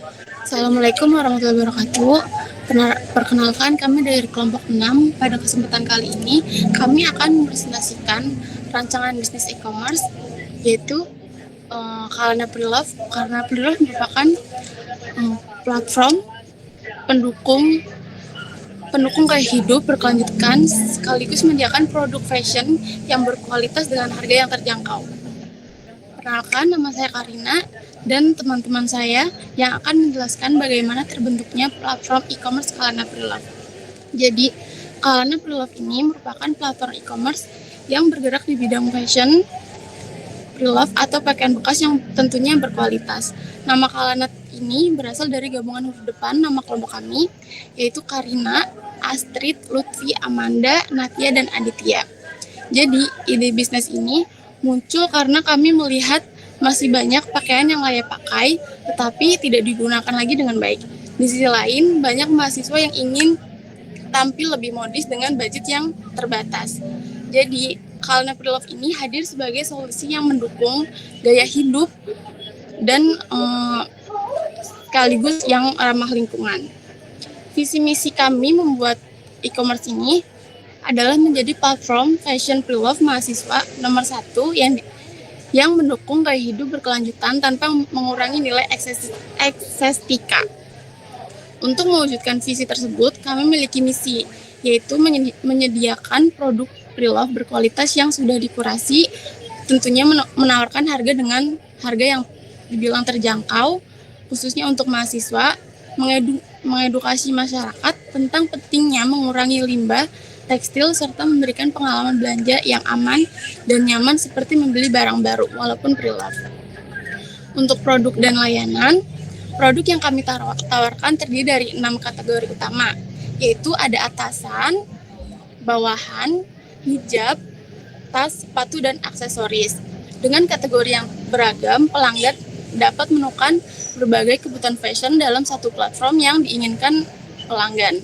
Assalamualaikum warahmatullahi wabarakatuh. Perkenalkan, kami dari kelompok 6. Pada kesempatan kali ini, kami akan mempresentasikan rancangan bisnis e-commerce, yaitu Kalana Prelove. Kalana Prelove merupakan platform pendukung pendukung gaya hidup berkelanjutan sekaligus menyediakan produk fashion yang berkualitas dengan harga yang terjangkau. Perkenalkan, nama saya Karina dan teman-teman saya yang akan menjelaskan bagaimana terbentuknya platform e-commerce Kalana Prelove. Jadi, Kalana Prelove ini merupakan platform e-commerce yang bergerak di bidang fashion, Prelove atau pakaian bekas yang tentunya berkualitas. Nama Kalana ini berasal dari gabungan huruf depan nama kelompok kami, yaitu Karina, Astrid, Lutfi, Amanda, Natia, dan Aditya. Jadi, ide bisnis ini muncul karena kami melihat masih banyak pakaian yang layak pakai, tetapi tidak digunakan lagi dengan baik. Di sisi lain, banyak mahasiswa yang ingin tampil lebih modis dengan budget yang terbatas. Jadi, Kalana Prelove ini hadir sebagai solusi yang mendukung gaya hidup dan sekaligus yang ramah lingkungan. Visi misi kami membuat e-commerce ini adalah menjadi platform fashion Prelove mahasiswa nomor 1 yang mendukung gaya hidup berkelanjutan tanpa mengurangi nilai estetika. Untuk mewujudkan visi tersebut, kami memiliki misi, yaitu menyediakan produk Prelove berkualitas yang sudah dikurasi, tentunya menawarkan harga dengan harga yang dibilang terjangkau, khususnya untuk mahasiswa, mengedukasi masyarakat tentang pentingnya mengurangi limbah tekstil serta memberikan pengalaman belanja yang aman dan nyaman seperti membeli barang baru walaupun Prelove. Untuk produk dan layanan, produk yang kami tawarkan terdiri dari 6 kategori utama, yaitu ada atasan, bawahan, hijab, tas, sepatu, dan aksesoris. Dengan kategori yang beragam, pelanggan dapat menemukan berbagai kebutuhan fashion dalam satu platform yang diinginkan pelanggan.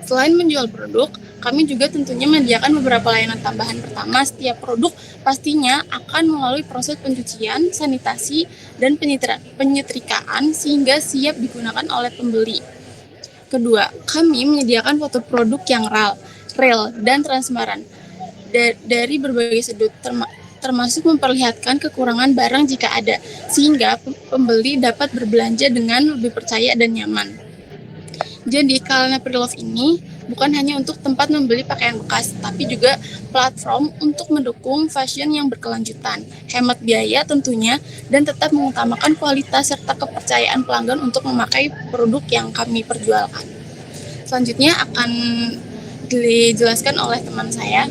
Selain menjual produk, kami juga tentunya menyediakan beberapa layanan tambahan. Pertama, setiap produk pastinya akan melalui proses pencucian, sanitasi, dan penyetrikaan sehingga siap digunakan oleh pembeli. Kedua, kami menyediakan foto produk yang real dan transparan dari berbagai sudut, termasuk memperlihatkan kekurangan barang jika ada, sehingga pembeli dapat berbelanja dengan lebih percaya dan nyaman. Jadi, Kalana Prelove ini bukan hanya untuk tempat membeli pakaian bekas, tapi juga platform untuk mendukung fashion yang berkelanjutan, hemat biaya tentunya, dan tetap mengutamakan kualitas serta kepercayaan pelanggan untuk memakai produk yang kami perjualkan. Selanjutnya akan dijelaskan oleh teman saya.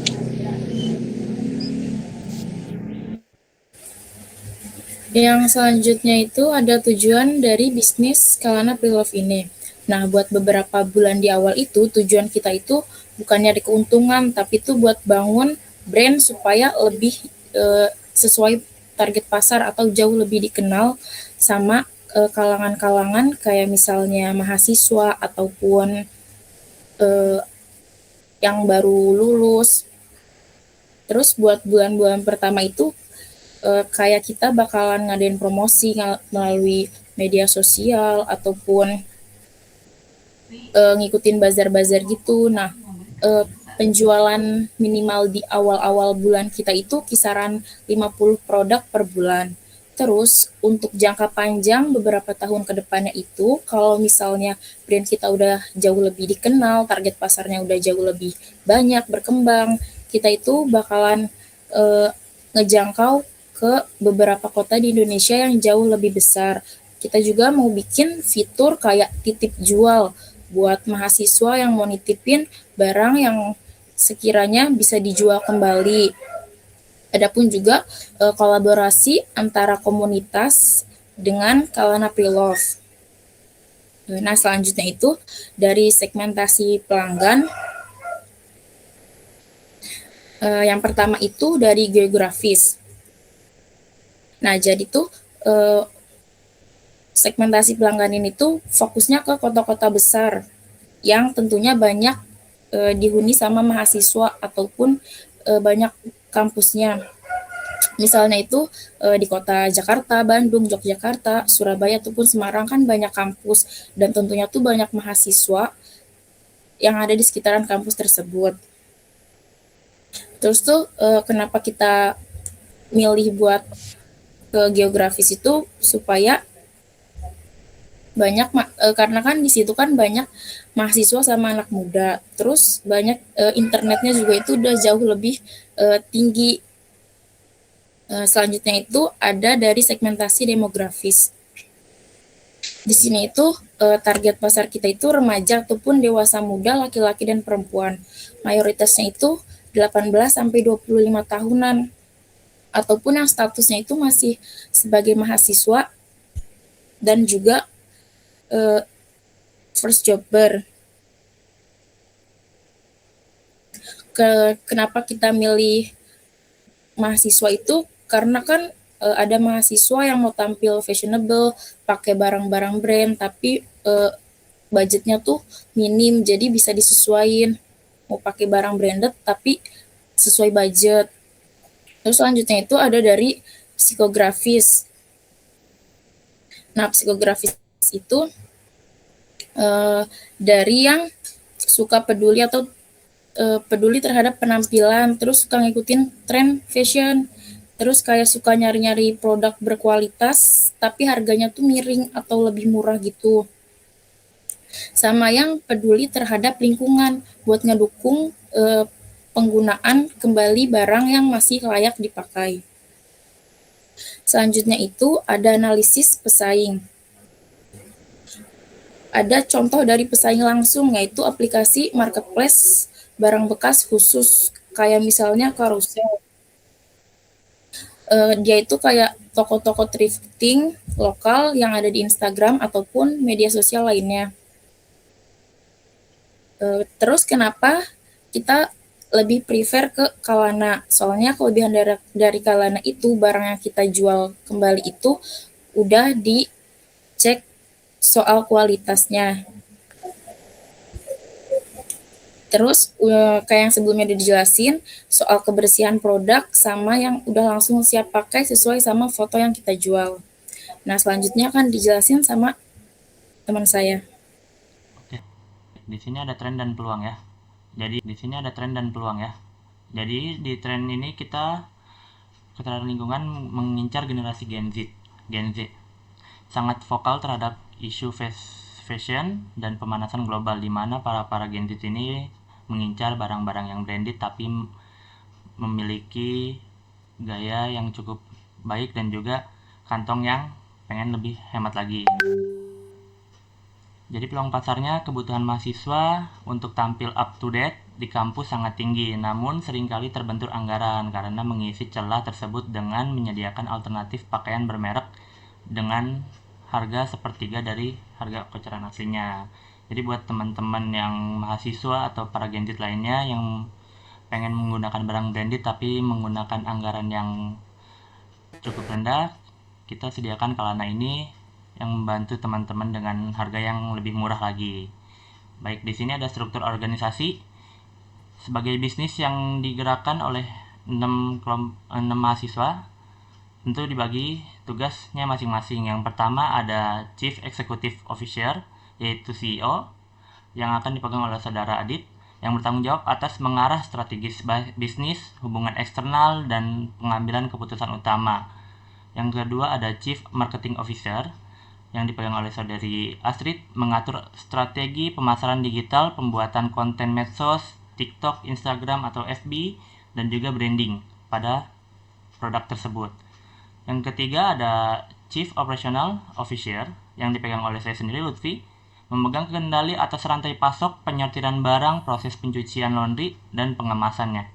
Yang selanjutnya itu ada tujuan dari bisnis Kalana Prelove ini. Nah, buat beberapa bulan di awal itu, tujuan kita itu bukan nyari keuntungan, tapi itu buat bangun brand supaya lebih sesuai target pasar atau jauh lebih dikenal sama kalangan-kalangan kayak misalnya mahasiswa ataupun yang baru lulus. Terus buat bulan-bulan pertama itu kayak kita bakalan ngadain promosi melalui media sosial ataupun ngikutin bazar-bazar gitu. Nah, penjualan minimal di awal-awal bulan kita itu kisaran 50 produk per bulan. Terus untuk jangka panjang beberapa tahun ke depannya itu, kalau misalnya brand kita udah jauh lebih dikenal, target pasarnya udah jauh lebih banyak, berkembang, kita itu bakalan ngejangkau ke beberapa kota di Indonesia yang jauh lebih besar. Kita juga mau bikin fitur kayak titip jual buat mahasiswa yang mau nitipin barang yang sekiranya bisa dijual kembali. Adapun juga kolaborasi antara komunitas dengan Kalana Prelove. Nah, selanjutnya itu dari segmentasi pelanggan. Yang pertama itu dari geografis. Nah, jadi tuh segmentasi pelanggan ini tuh fokusnya ke kota-kota besar yang tentunya banyak dihuni sama mahasiswa ataupun banyak kampusnya. Misalnya itu di kota Jakarta, Bandung, Yogyakarta, Surabaya ataupun Semarang kan banyak kampus dan tentunya tuh banyak mahasiswa yang ada di sekitaran kampus tersebut. Terus tuh kenapa kita milih buat ke geografis itu supaya banyak karena kan di situ kan banyak mahasiswa sama anak muda. Terus banyak internetnya juga itu udah jauh lebih tinggi. Selanjutnya itu ada dari segmentasi demografis. Di sini itu target pasar kita itu remaja ataupun dewasa muda, laki-laki dan perempuan. Mayoritasnya itu 18 sampai 25 tahunan ataupun yang statusnya itu masih sebagai mahasiswa dan juga first jobber. Kenapa kita milih mahasiswa itu? Karena kan ada mahasiswa yang mau tampil fashionable, pakai barang-barang brand, tapi budgetnya tuh minim, jadi bisa disesuaikan. Mau pakai barang branded tapi sesuai budget. Terus selanjutnya itu ada dari psikografis. Nah, psikografis itu dari yang suka peduli atau peduli terhadap penampilan, terus suka ngikutin tren fashion, terus kayak suka nyari-nyari produk berkualitas tapi harganya tuh miring atau lebih murah gitu. Sama yang peduli terhadap lingkungan buat ngedukung penggunaan kembali barang yang masih layak dipakai. Selanjutnya itu ada analisis pesaing. Ada contoh dari pesaing langsung, yaitu aplikasi marketplace barang bekas khusus, kayak misalnya Carousel. Dia itu kayak toko-toko thrifting lokal yang ada di Instagram ataupun media sosial lainnya. Terus kenapa kita lebih prefer ke Kalana? Soalnya kelebihan dari Kalana itu barang yang kita jual kembali itu udah dicek soal kualitasnya. Terus kayak yang sebelumnya udah dijelasin soal kebersihan produk sama yang udah langsung siap pakai sesuai sama foto yang kita jual. Nah, selanjutnya akan dijelasin sama teman saya. Oke, di sini ada tren dan peluang ya. Jadi di tren ini kita kesadaran lingkungan mengincar generasi Gen Z sangat vokal terhadap isu fashion dan pemanasan global, di mana para Gen Z ini mengincar barang-barang yang branded tapi memiliki gaya yang cukup baik dan juga kantong yang pengen lebih hemat lagi. Jadi peluang pasarnya, kebutuhan mahasiswa untuk tampil up to date di kampus sangat tinggi, namun seringkali terbentur anggaran karena mengisi celah tersebut dengan menyediakan alternatif pakaian bermerek dengan harga sepertiga dari harga koceran aslinya. Jadi buat teman-teman yang mahasiswa atau para Gen Z lainnya yang pengen menggunakan barang branded tapi menggunakan anggaran yang cukup rendah, kita sediakan Kalana ini yang membantu teman-teman dengan harga yang lebih murah lagi. Baik, di sini ada struktur organisasi sebagai bisnis yang digerakkan oleh 6 mahasiswa. Tentu dibagi tugasnya masing-masing. Yang pertama ada Chief Executive Officer, yaitu CEO, yang akan dipegang oleh saudara Adit, yang bertanggung jawab atas mengarah strategis bisnis, hubungan eksternal, dan pengambilan keputusan utama. Yang kedua ada Chief Marketing Officer, yang dipegang oleh saudari Astrid, mengatur strategi pemasaran digital, pembuatan konten medsos, TikTok, Instagram, atau FB, dan juga branding pada produk tersebut. Yang ketiga ada Chief Operational Officer, yang dipegang oleh saya sendiri, Lutfi, memegang kendali atas rantai pasok, penyortiran barang, proses pencucian laundry, dan pengemasannya.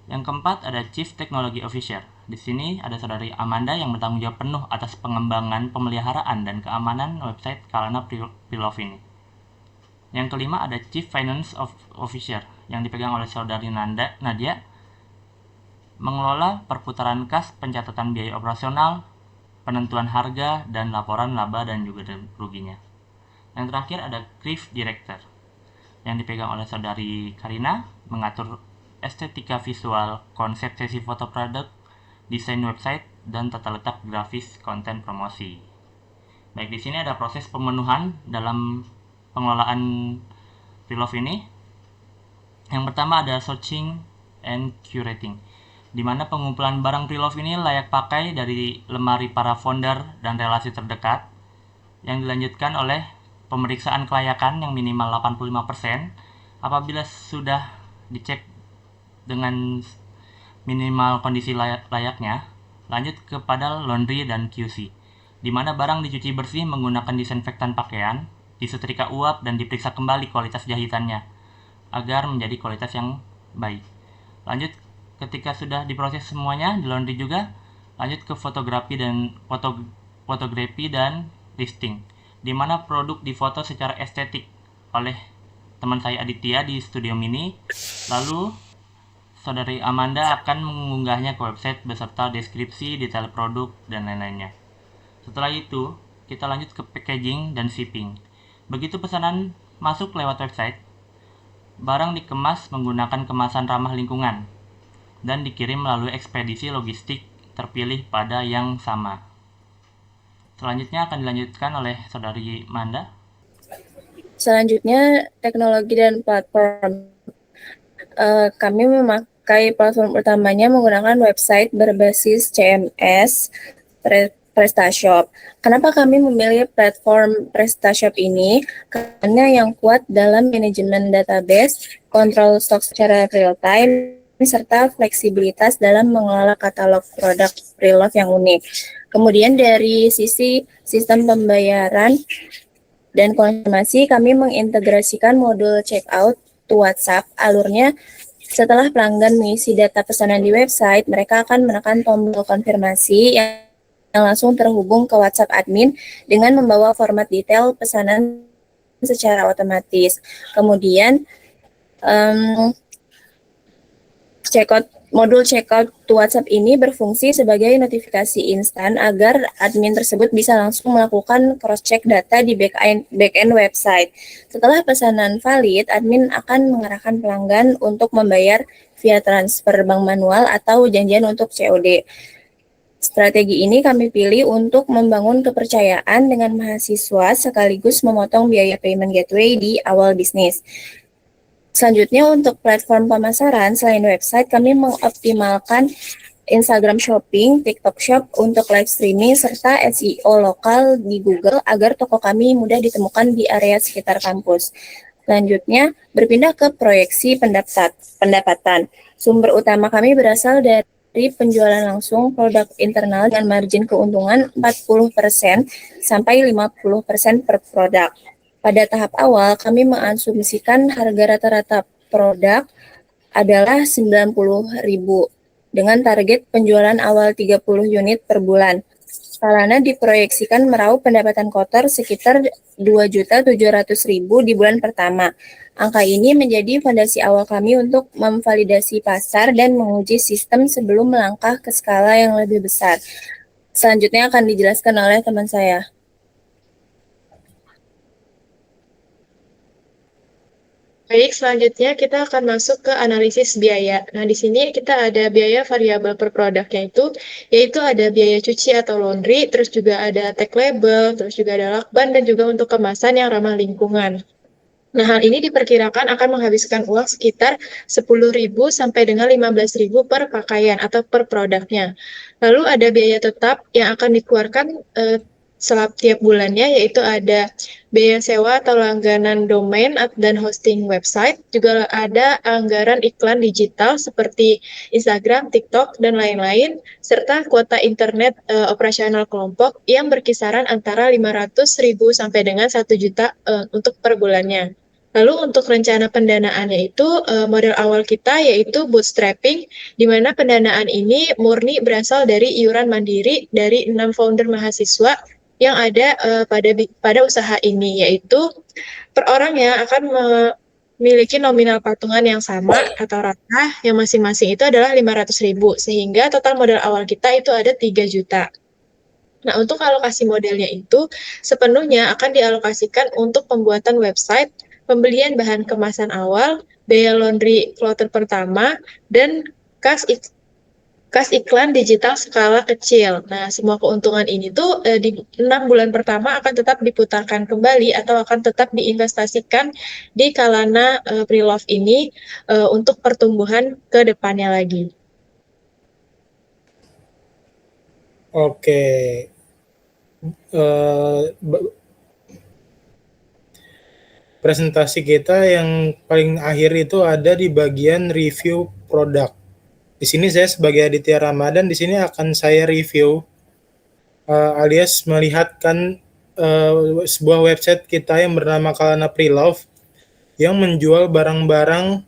Yang keempat ada Chief Technology Officer. Di sini ada saudari Amanda yang bertanggung jawab penuh atas pengembangan, pemeliharaan, dan keamanan website Kalana Pre-Love ini. Yang kelima ada Chief Finance Officer yang dipegang oleh saudari Nadia, mengelola perputaran kas, pencatatan biaya operasional, penentuan harga, dan laporan laba dan juga ruginya. Yang terakhir ada Creative Director yang dipegang oleh saudari Karina, mengatur estetika visual, konsep sesi foto produk, desain website, dan tata letak grafis konten promosi. Baik, di sini ada proses pemenuhan dalam pengelolaan pre-love ini. Yang pertama ada searching and curating, di mana pengumpulan barang pre-love ini layak pakai dari lemari para founder dan relasi terdekat, yang dilanjutkan oleh pemeriksaan kelayakan yang minimal 85%. Apabila sudah dicek dengan minimal kondisi layaknya, lanjut kepada laundry dan QC, di mana barang dicuci bersih menggunakan disinfektan pakaian, disetrika uap, dan diperiksa kembali kualitas jahitannya agar menjadi kualitas yang baik. Lanjut, ketika sudah diproses semuanya di laundry juga, lanjut ke fotografi dan listing, di mana produk difoto secara estetik oleh teman saya Aditya di Studio Mini. Lalu Saudari Amanda akan mengunggahnya ke website beserta deskripsi, detail produk, dan lain-lainnya. Setelah itu, kita lanjut ke packaging dan shipping. Begitu pesanan masuk lewat website, barang dikemas menggunakan kemasan ramah lingkungan dan dikirim melalui ekspedisi logistik terpilih pada yang sama. Selanjutnya akan dilanjutkan oleh Saudari Manda. Selanjutnya, teknologi dan platform. Kami memakai platform utamanya menggunakan website berbasis CMS PrestaShop. Kenapa kami memilih platform PrestaShop ini? Karena yang kuat dalam manajemen database, kontrol stok secara real time, serta fleksibilitas dalam mengelola katalog produk pre-love yang unik. Kemudian dari sisi sistem pembayaran dan konfirmasi, kami mengintegrasikan modul checkout to WhatsApp. Alurnya, setelah pelanggan mengisi data pesanan di website, mereka akan menekan tombol konfirmasi yang langsung terhubung ke WhatsApp admin dengan membawa format detail pesanan secara otomatis. Kemudian, modul checkout to WhatsApp ini berfungsi sebagai notifikasi instan agar admin tersebut bisa langsung melakukan cross-check data di back-end website. Setelah pesanan valid, admin akan mengarahkan pelanggan untuk membayar via transfer bank manual atau janjian untuk COD. Strategi ini kami pilih untuk membangun kepercayaan dengan mahasiswa sekaligus memotong biaya payment gateway di awal bisnis. Selanjutnya, untuk platform pemasaran, selain website, kami mengoptimalkan Instagram Shopping, TikTok Shop untuk live streaming, serta SEO lokal di Google agar toko kami mudah ditemukan di area sekitar kampus. Selanjutnya, berpindah ke proyeksi pendapatan. Sumber utama kami berasal dari penjualan langsung produk internal dengan margin keuntungan 40% sampai 50% per produk. Pada tahap awal, kami mengasumsikan harga rata-rata produk adalah 90.000 dengan target penjualan awal 30 unit per bulan. Salana diproyeksikan meraup pendapatan kotor sekitar 2.700.000 di bulan pertama. Angka ini menjadi fondasi awal kami untuk memvalidasi pasar dan menguji sistem sebelum melangkah ke skala yang lebih besar. Selanjutnya akan dijelaskan oleh teman saya. Baik, selanjutnya kita akan masuk ke analisis biaya. Nah, di sini kita ada biaya variabel per produknya yaitu ada biaya cuci atau laundry, terus juga ada tag label, terus juga ada lakban, dan juga untuk kemasan yang ramah lingkungan. Nah, hal ini diperkirakan akan menghabiskan uang sekitar 10.000 sampai dengan 15.000 per pakaian atau per produknya. Lalu ada biaya tetap yang akan dikeluarkan tiap bulannya, yaitu ada biaya sewa atau langganan domain dan hosting website, juga ada anggaran iklan digital seperti Instagram, TikTok, dan lain-lain, serta kuota internet operasional kelompok yang berkisaran antara 500.000 sampai dengan 1 juta untuk per bulannya. Lalu untuk rencana pendanaannya model awal kita yaitu bootstrapping, di mana pendanaan ini murni berasal dari iuran mandiri dari 6 founder mahasiswa yang ada pada usaha ini, yaitu per orangnya akan memiliki nominal patungan yang sama atau rata yang masing-masing itu adalah 500.000, sehingga total modal awal kita itu ada 3 juta. Nah, untuk alokasi modelnya itu sepenuhnya akan dialokasikan untuk pembuatan website, pembelian bahan kemasan awal, biaya laundry kloter pertama, dan kas kas iklan digital skala kecil. Nah, semua keuntungan ini tuh di 6 bulan pertama akan tetap diputarkan kembali atau akan tetap diinvestasikan di Kalana Pre-Love ini untuk pertumbuhan ke depannya lagi. Oke. Presentasi kita yang paling akhir itu ada di bagian review produk. Di sini saya sebagai Aditya Ramadan di sini akan saya review alias melihatkan sebuah website kita yang bernama Kalana Pre-Love yang menjual barang-barang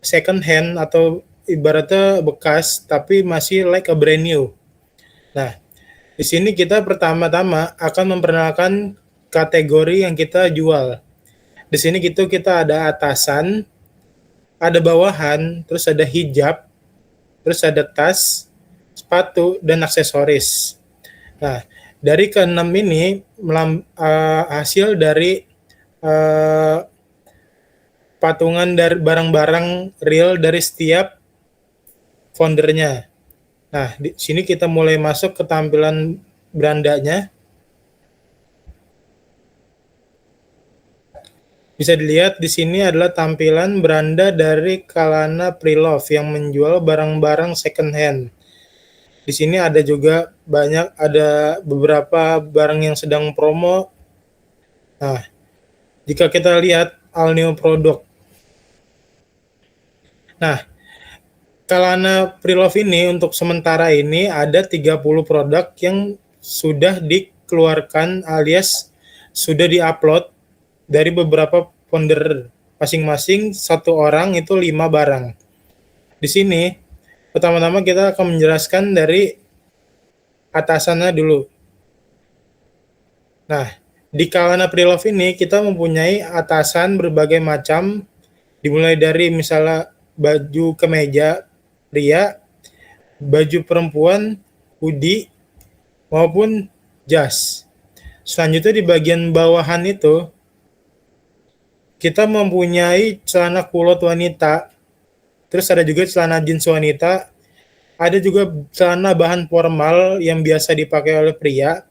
second hand atau ibaratnya bekas tapi masih like a brand new. Nah, di sini kita pertama-tama akan memperkenalkan kategori yang kita jual. Di sini kita ada atasan, ada bawahan, terus ada hijab, terus ada tas, sepatu, dan aksesoris. Nah, dari keenam ini hasil dari patungan dari barang-barang real dari setiap foundernya. Nah, di sini kita mulai masuk ke tampilan berandanya. Bisa dilihat di sini adalah tampilan beranda dari Kalana Pre-Love yang menjual barang-barang second hand. Di sini ada juga ada beberapa barang yang sedang promo. Nah, jika kita lihat all new product. Nah, Kalana Pre-Love ini untuk sementara ini ada 30 produk yang sudah dikeluarkan alias sudah diupload dari beberapa founder masing-masing satu orang itu 5 barang. Di sini pertama-tama kita akan menjelaskan dari atasannya dulu. Nah, di Kalana Pre-Love ini kita mempunyai atasan berbagai macam dimulai dari misalnya baju kemeja pria, baju perempuan, hoodie maupun jas. Selanjutnya di bagian bawahan itu kita mempunyai celana kulot wanita, terus ada juga celana jeans wanita, ada juga celana bahan formal yang biasa dipakai oleh pria.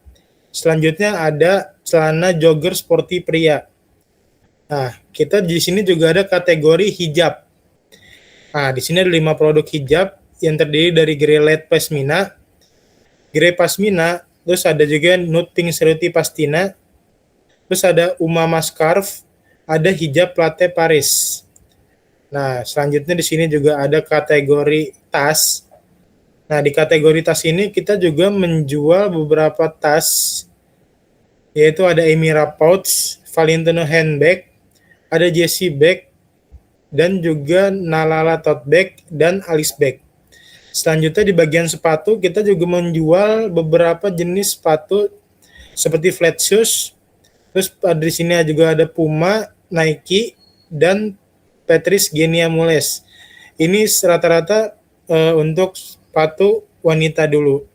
Selanjutnya ada celana jogger sporty pria. Nah, kita di sini juga ada kategori hijab. Nah, di sini ada 5 produk hijab yang terdiri dari grey pasmina, grey pasmina, terus ada juga nude pink seruti pastina, terus ada umama scarf, ada hijab latte Paris. Nah, selanjutnya di sini juga ada kategori tas. Nah, di kategori tas ini kita juga menjual beberapa tas, yaitu ada Emira pouch, Valentino handbag, ada Jessie bag, dan juga Nalala tote bag dan Alice bag. Selanjutnya di bagian sepatu kita juga menjual beberapa jenis sepatu seperti flat shoes. Terus di sini juga ada Puma, Nike, dan Patrice Genia Mules. Ini rata-rata untuk sepatu wanita dulu.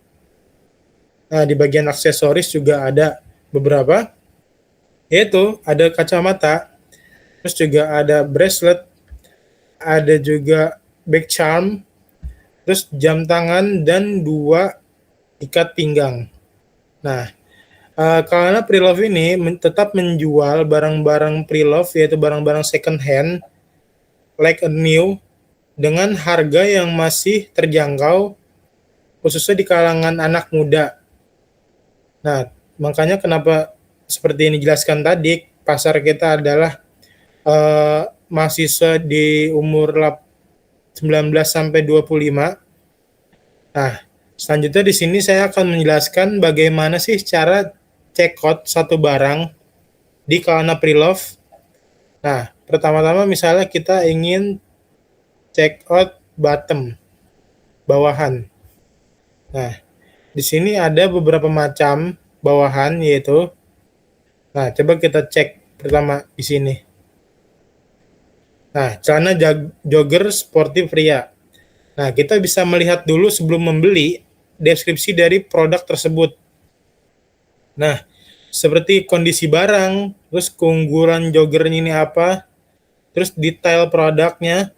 Nah, di bagian aksesoris juga ada beberapa, yaitu ada kacamata, terus juga ada bracelet, ada juga back charm, terus jam tangan, dan 2 ikat pinggang. Nah, karena Pre-Love ini tetap menjual barang-barang Pre-Love, yaitu barang-barang second hand, like a new, dengan harga yang masih terjangkau, khususnya di kalangan anak muda. Nah, makanya kenapa seperti yang dijelaskan tadi, pasar kita adalah mahasiswa di umur 19 sampai 25. Nah, selanjutnya di sini saya akan menjelaskan bagaimana sih cara check out satu barang di Kalana Pre-Love. Nah, pertama-tama misalnya kita ingin check out bottom, bawahan. Nah, di sini ada beberapa macam bawahan yaitu, nah coba kita cek pertama di sini. Nah, celana jogger sporty pria. Nah, kita bisa melihat dulu sebelum membeli deskripsi dari produk tersebut. Nah, seperti kondisi barang, terus keunggulan joggernya ini apa, terus detail produknya.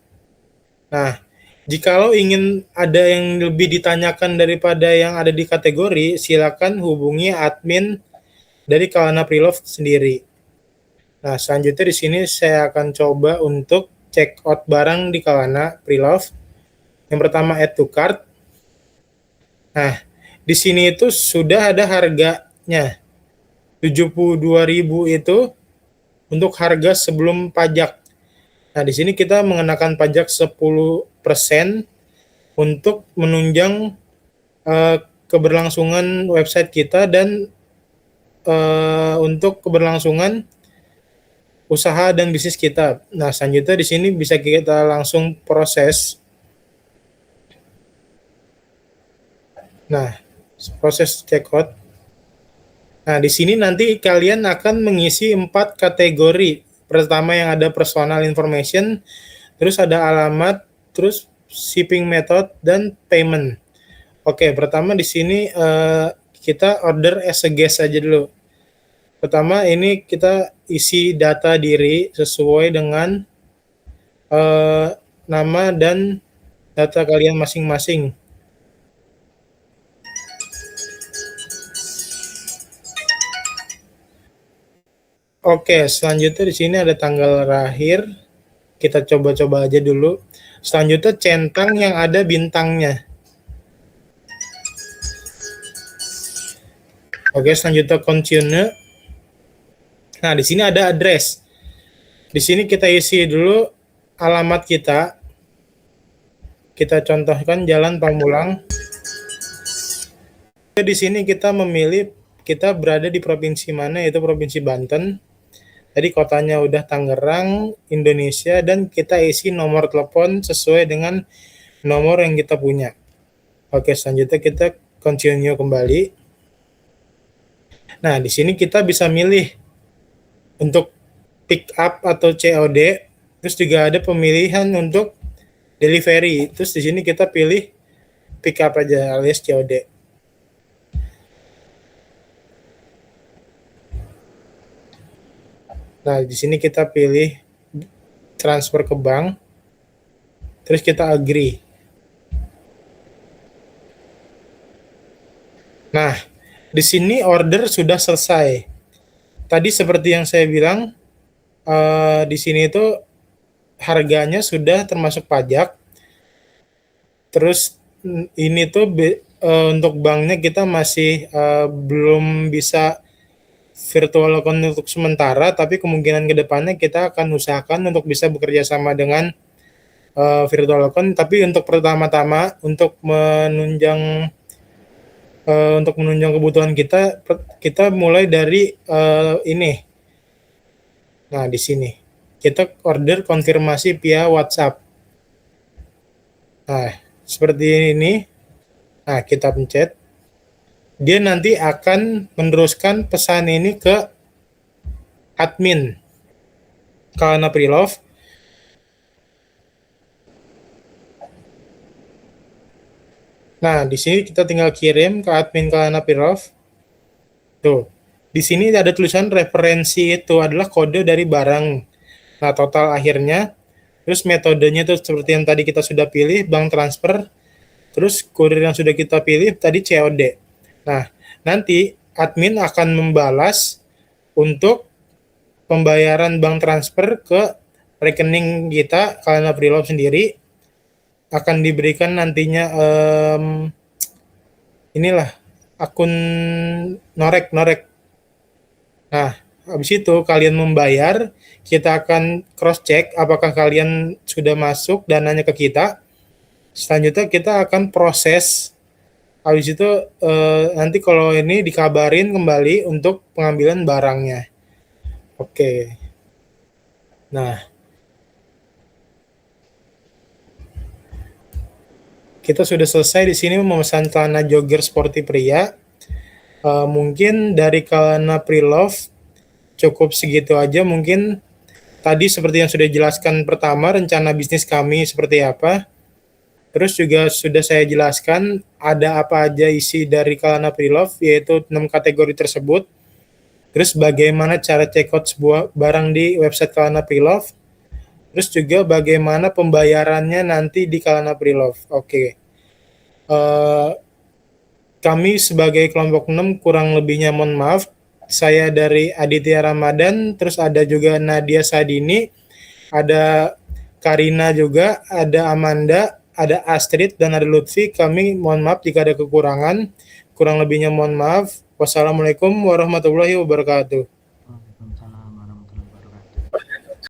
Nah, Jikalau ingin ada yang lebih ditanyakan daripada yang ada di kategori, silakan hubungi admin dari Kalana Preloved sendiri. Nah, selanjutnya di sini saya akan coba untuk check out barang di Kalana Preloved. Yang pertama add to cart. Nah, di sini itu sudah ada harganya. 72.000 itu untuk harga sebelum pajak. Nah, di sini kita mengenakan pajak 10% untuk menunjang keberlangsungan website kita dan untuk keberlangsungan usaha dan bisnis kita. Nah, selanjutnya di sini bisa kita langsung proses. Nah, proses checkout. Nah, di sini nanti kalian akan mengisi 4 kategori. Pertama yang ada personal information, terus ada alamat, terus shipping method, dan payment. Oke, pertama di sini kita order as a guest aja dulu. Pertama ini kita isi data diri sesuai dengan nama dan data kalian masing-masing. Oke, selanjutnya di sini ada tanggal lahir. Kita coba-coba aja dulu. Selanjutnya centang yang ada bintangnya. Oke, selanjutnya continue. Nah, di sini ada address. Di sini kita isi dulu alamat kita. Kita contohkan Jalan Pamulang. Di sini kita memilih kita berada di provinsi mana, yaitu Provinsi Banten. Tadi kotanya udah Tangerang, Indonesia, dan kita isi nomor telepon sesuai dengan nomor yang kita punya. Oke, selanjutnya kita continue kembali. Nah, di sini kita bisa milih untuk pick up atau COD, terus juga ada pemilihan untuk delivery. Terus di sini kita pilih pick up aja alias COD. Nah, di sini kita pilih transfer ke bank, terus kita agree. Nah, di sini order sudah selesai. Tadi seperti yang saya bilang, di sini itu harganya sudah termasuk pajak. Terus ini tuh untuk banknya kita masih belum bisa virtual account untuk sementara, tapi kemungkinan kedepannya kita akan usahakan untuk bisa bekerja sama dengan virtual account. Tapi untuk pertama-tama untuk menunjang kebutuhan kita mulai dari ini. Nah, di sini kita order konfirmasi via WhatsApp. Nah, seperti ini. Nah, kita pencet. Dia nanti akan meneruskan pesan ini ke admin Kalana Preloved. Nah, di sini kita tinggal kirim ke admin Kalana Preloved. Tuh, di sini ada tulisan referensi itu adalah kode dari barang. Nah, total akhirnya, terus metodenya itu seperti yang tadi kita sudah pilih, bank transfer, terus kurir yang sudah kita pilih tadi COD. Nah, nanti admin akan membalas untuk pembayaran bank transfer ke rekening kita Kalana Preloved sendiri. Akan diberikan nantinya inilah akun norek. Nah, habis itu kalian membayar, kita akan cross check apakah kalian sudah masuk dananya ke kita. Selanjutnya kita akan proses. Habis itu nanti kalau ini dikabarin kembali untuk pengambilan barangnya. Oke. Nah, kita sudah selesai di sini memesan celana jogger sporty pria. Mungkin dari Kalana Preloved cukup segitu aja. Mungkin tadi seperti yang sudah dijelaskan pertama, rencana bisnis kami seperti apa. Terus juga sudah saya jelaskan ada apa aja isi dari Kalana Preloved, yaitu 6 kategori tersebut. Terus bagaimana cara check out sebuah barang di website Kalana Preloved. terus juga bagaimana pembayarannya nanti di Kalana Preloved. Oke. Kami sebagai kelompok 6 kurang lebihnya mohon maaf. Saya dari Aditya Ramadan, terus ada juga Nadia Sadini, ada Karina juga, ada Amanda, ada Astrid, dan ada Lutfi. Kami mohon maaf jika ada kekurangan. Kurang lebihnya mohon maaf. Wassalamualaikum warahmatullahi wabarakatuh.